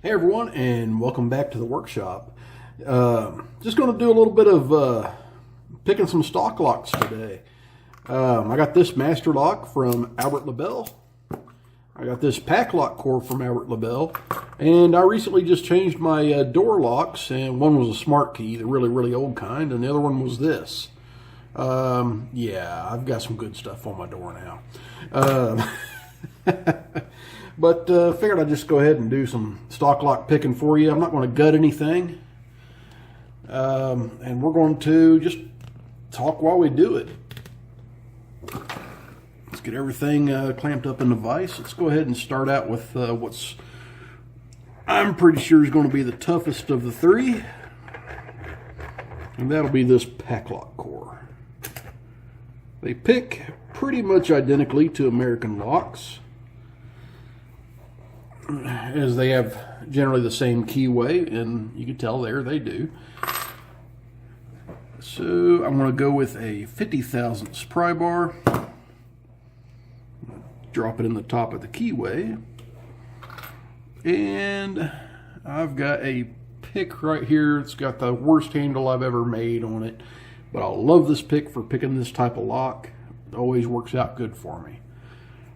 Hey everyone, and welcome back to the workshop. Just going to do a little bit of picking some stock locks today. I got this master lock from Albert LaBelle. I got this pack lock core from Albert LaBelle, and I recently just changed my door locks, and one was a smart key, the really old kind, and the other one was this. Yeah, I've got some good stuff on my door now. But figured I'd just go ahead and do some stock lock picking for you. I'm not going to gut anything. And we're going to just talk while we do it. Let's get everything clamped up in the vise. Let's go ahead and start out with what's I'm pretty sure is going to be the toughest of the three. And that'll be this pack lock core. They pick pretty much identically to American locks, as they have generally the same keyway, and you can tell there they do. So I'm going to go with a 50 thousandths pry bar, drop it in the top of the keyway, and I've got a pick right here. It's got the worst handle I've ever made on it, but I love this pick for picking this type of lock. It always works out good for me.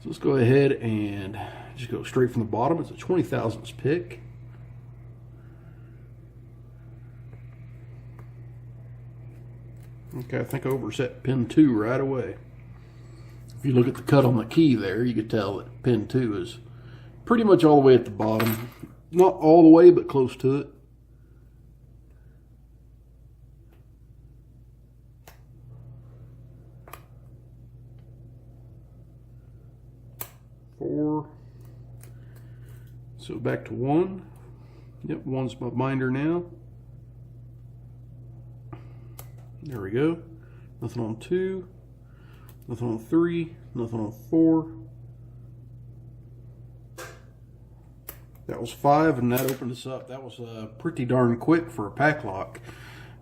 So let's go ahead and just go straight from the bottom. It's a 20 thousandths pick. Okay, I think I overset pin 2 right away. If you look at the cut on the key there, you can tell that pin 2 is pretty much all the way at the bottom. Not all the way, but close to it. Four. So back to 1. Yep, 1's my binder now. There we go. Nothing on 2. Nothing on 3. Nothing on 4. That was 5, and that opened us up. That was pretty darn quick for a pack lock.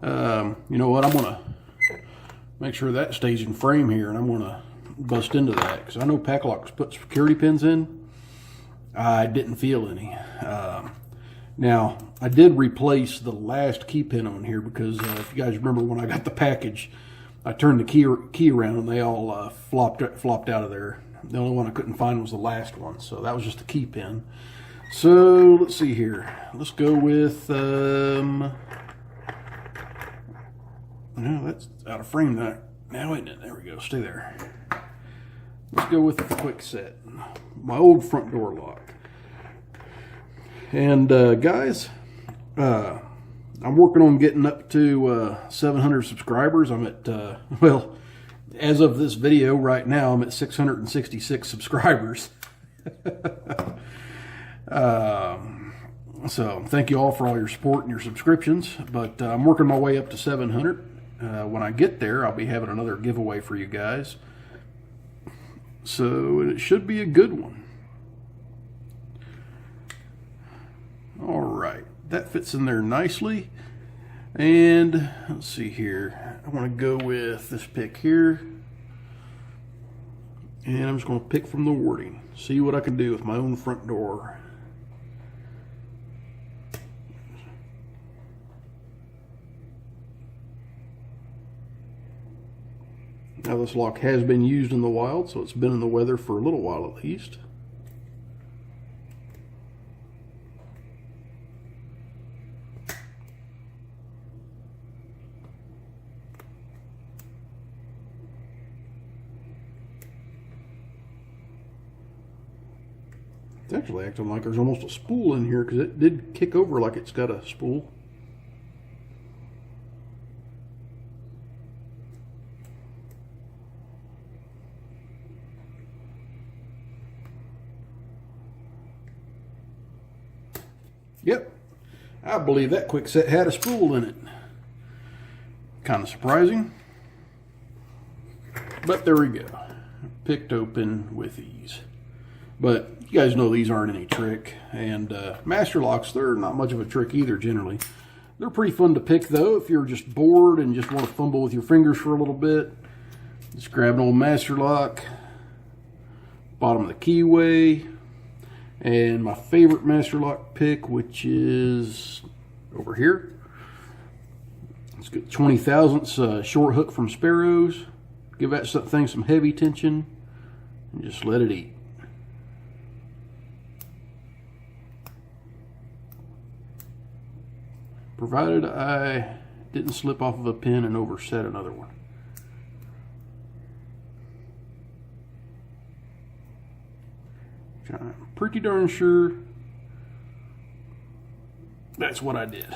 You know what? I'm going to make sure that stays in frame here, and I'm going to bust into that, because I know pack locks put security pins in. I didn't feel any. Now, I did replace the last key pin on here because if you guys remember when I got the package, I turned the key around and they all flopped out of there. The only one I couldn't find was the last one, so that was just a key pin. So let's see here. Let's go with no, that's out of frame now, isn't it? There we go. Stay there. Let's go with the quick set, my old front door lock. And guys, I'm working on getting up to 700 subscribers. I'm at, well, as of this video right now, I'm at 666 subscribers. So thank you all for all your support and your subscriptions, but I'm working my way up to 700. When I get there, I'll be having another giveaway for you guys. So it should be a good one. All right, that fits in there nicely. And let's see here. I want to go with this pick here. And I'm just going to pick from the wording. See what I can do with my own front door. Now this lock has been used in the wild, so it's been in the weather for a little while at least. It's actually acting like there's almost a spool in here because it did kick over like it's got a spool. Yep, I believe that quick set had a spool in it. Kind of surprising, but there we go. Picked open with ease. But you guys know these aren't any trick, and master locks, they're not much of a trick either generally. They're pretty fun to pick though if you're just bored and just want to fumble with your fingers for a little bit. Just grab an old master lock, bottom of the keyway, And my favorite master lock pick, which is over here. It's got 20 thousandths short hook from Sparrows. Give that thing some heavy tension and just let it eat. Provided I didn't slip off of a pin and overset another one. I'm pretty darn sure that's what I did.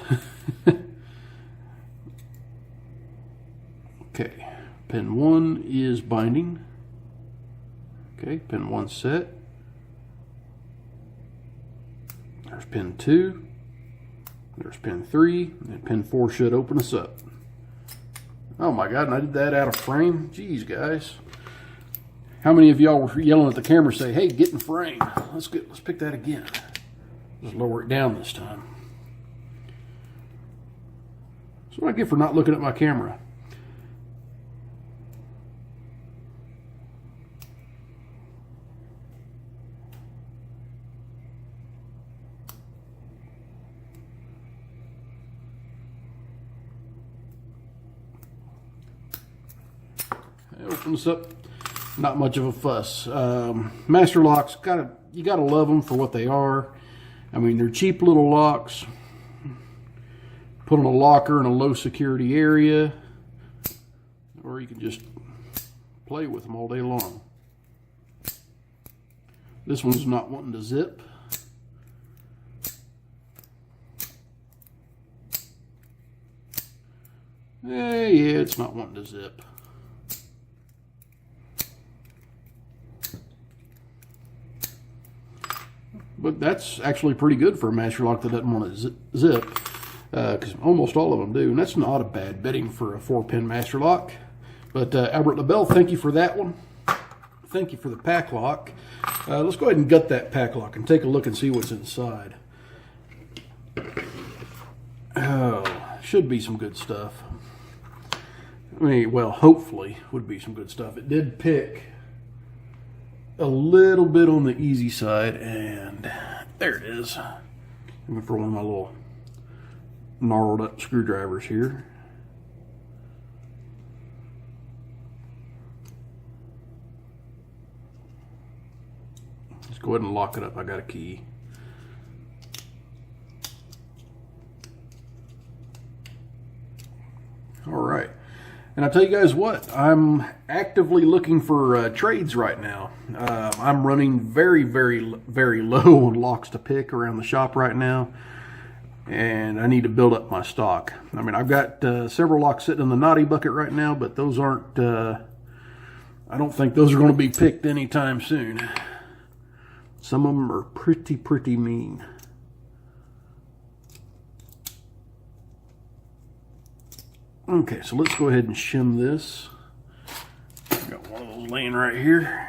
Okay, pin 1 is binding. Okay, pin 1 set. There's pin 2. There's pin 3. And pin 4 should open us up. Oh my God, and I did that out of frame? Jeez, guys. How many of y'all were yelling at the camera say, hey, get in frame? Let's pick that again. Just lower it down this time. That's what I get for not looking at my camera. It opens up. Not much of a fuss. Master locks, you gotta love them for what they are. I mean, they're cheap little locks. Put on a locker in a low security area, or you can just play with them all day long. This one's not wanting to zip. Yeah, it's not wanting to zip. But that's actually pretty good for a master lock that doesn't want to zip, because almost all of them do. And that's not a bad bidding for a 4-pin master lock. But Albert LaBelle, thank you for that one. Thank you for the pack lock. Let's go ahead and gut that pack lock and take a look and see what's inside. Oh, should be some good stuff. I mean, well, hopefully would be some good stuff. It did pick a little bit on the easy side, and there it is. Looking for one of my little gnarled up screwdrivers here. Let's go ahead and lock it up. I got a key. All right. And I'll tell you guys what, I'm actively looking for trades right now. I'm running very, very, very low on locks to pick around the shop right now. And I need to build up my stock. I mean, I've got several locks sitting in the naughty bucket right now, but those aren't, I don't think those are going to be picked anytime soon. Some of them are pretty mean. Okay, so let's go ahead and shim this. Got one of those laying right here.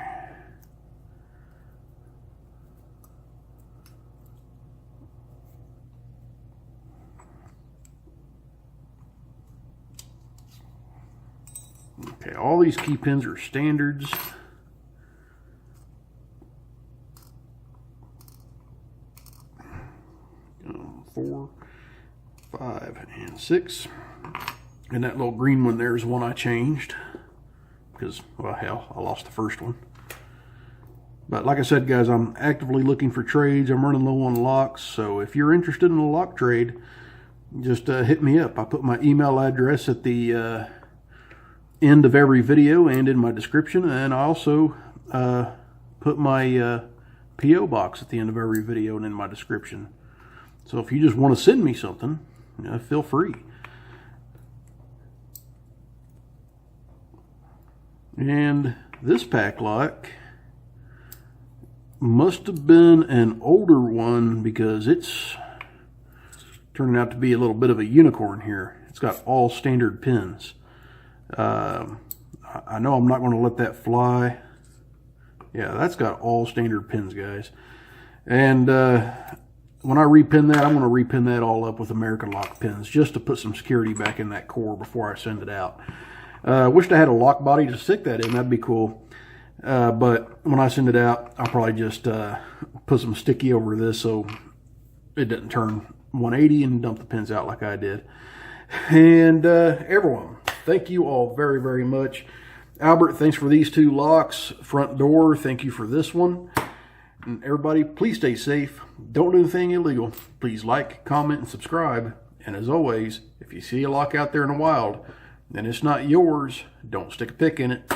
Okay, all these key pins are standards. Four, 5, and 6. And that little green one there is one I changed because, well, hell, I lost the first one. But like I said, guys, I'm actively looking for trades. I'm running low on locks, so if you're interested in a lock trade, just hit me up. I put my email address at the end of every video and in my description, and I also put my P.O. box at the end of every video and in my description. So if you just want to send me something, feel free. And this pack lock must have been an older one because it's turning out to be a little bit of a unicorn here. It's got all standard pins. I know I'm not going to let that fly. Yeah, that's got all standard pins, guys. And when I repin that, I'm going to repin that all up with American lock pins just to put some security back in that core before I send it out. Wished I had a lock body to stick that in. That'd be cool. But when I send it out, I'll probably just put some sticky over this so it doesn't turn 180 and dump the pins out like I did. And everyone, thank you all very, very much. Albert, thanks for these 2 locks. Front door, thank you for this one. And everybody, please stay safe. Don't do anything illegal. Please like, comment, and subscribe. And as always, if you see a lock out there in the wild and it's not yours, don't stick a pick in it.